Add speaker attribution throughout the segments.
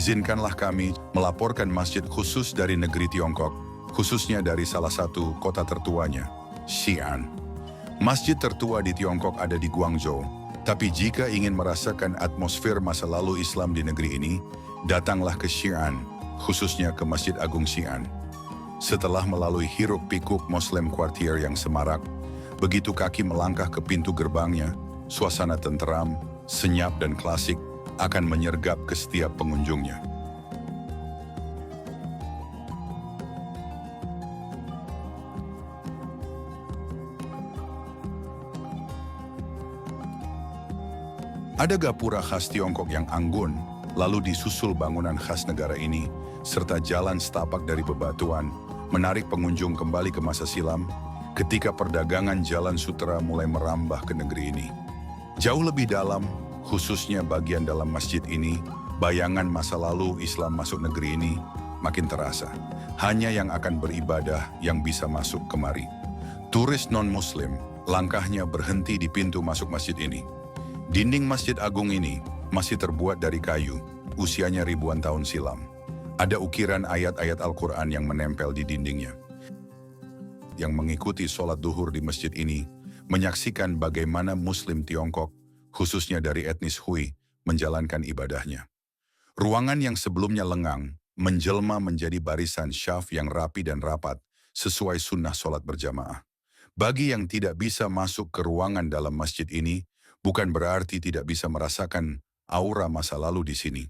Speaker 1: Izinkanlah kami melaporkan masjid khusus dari negeri Tiongkok, khususnya dari salah satu kota tertuanya, Xi'an. Masjid tertua di Tiongkok ada di Guangzhou, tapi jika ingin merasakan atmosfer masa lalu Islam di negeri ini, datanglah ke Xi'an, khususnya ke Masjid Agung Xi'an. Setelah melalui hiruk-pikuk Muslim Quartier yang semarak, begitu kaki melangkah ke pintu gerbangnya, suasana tenteram, senyap dan klasik akan menyergap ke setiap pengunjungnya. Ada gapura khas Tiongkok yang anggun, lalu disusul bangunan khas negara ini, serta jalan setapak dari bebatuan, menarik pengunjung kembali ke masa silam, ketika perdagangan jalan sutera mulai merambah ke negeri ini. Jauh lebih dalam, khususnya bagian dalam masjid ini, bayangan masa lalu Islam masuk negeri ini makin terasa. Hanya yang akan beribadah yang bisa masuk kemari. Turis non-Muslim, langkahnya berhenti di pintu masuk masjid ini. Dinding Masjid Agung ini masih terbuat dari kayu, usianya ribuan tahun silam. Ada ukiran ayat-ayat Al-Quran yang menempel di dindingnya. Yang mengikuti sholat duhur di masjid ini, menyaksikan bagaimana Muslim Tiongkok, khususnya dari etnis Hui, menjalankan ibadahnya. Ruangan yang sebelumnya lengang, menjelma menjadi barisan syaf yang rapi dan rapat, sesuai sunnah sholat berjamaah. Bagi yang tidak bisa masuk ke ruangan dalam masjid ini, bukan berarti tidak bisa merasakan aura masa lalu di sini.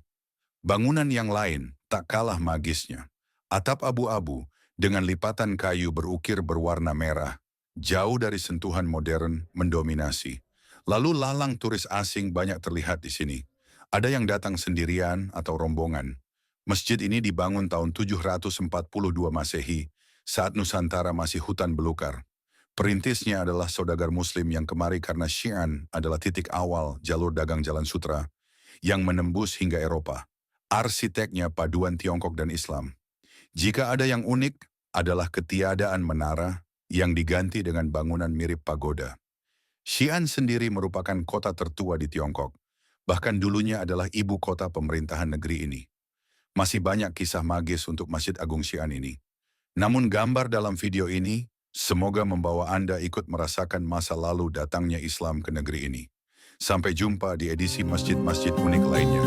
Speaker 1: Bangunan yang lain tak kalah magisnya. Atap abu-abu dengan lipatan kayu berukir berwarna merah, jauh dari sentuhan modern mendominasi. Lalu lalang turis asing banyak terlihat di sini. Ada yang datang sendirian atau rombongan. Masjid ini dibangun tahun 742 Masehi, saat Nusantara masih hutan belukar. Perintisnya adalah saudagar Muslim yang kemari karena Xi'an adalah titik awal jalur dagang jalan sutra yang menembus hingga Eropa. Arsiteknya paduan Tiongkok dan Islam. Jika ada yang unik, adalah ketiadaan menara yang diganti dengan bangunan mirip pagoda. Xi'an sendiri merupakan kota tertua di Tiongkok, bahkan dulunya adalah ibu kota pemerintahan negeri ini. Masih banyak kisah magis untuk Masjid Agung Xi'an ini. Namun gambar dalam video ini, semoga membawa Anda ikut merasakan masa lalu datangnya Islam ke negeri ini. Sampai jumpa di edisi masjid-masjid unik lainnya.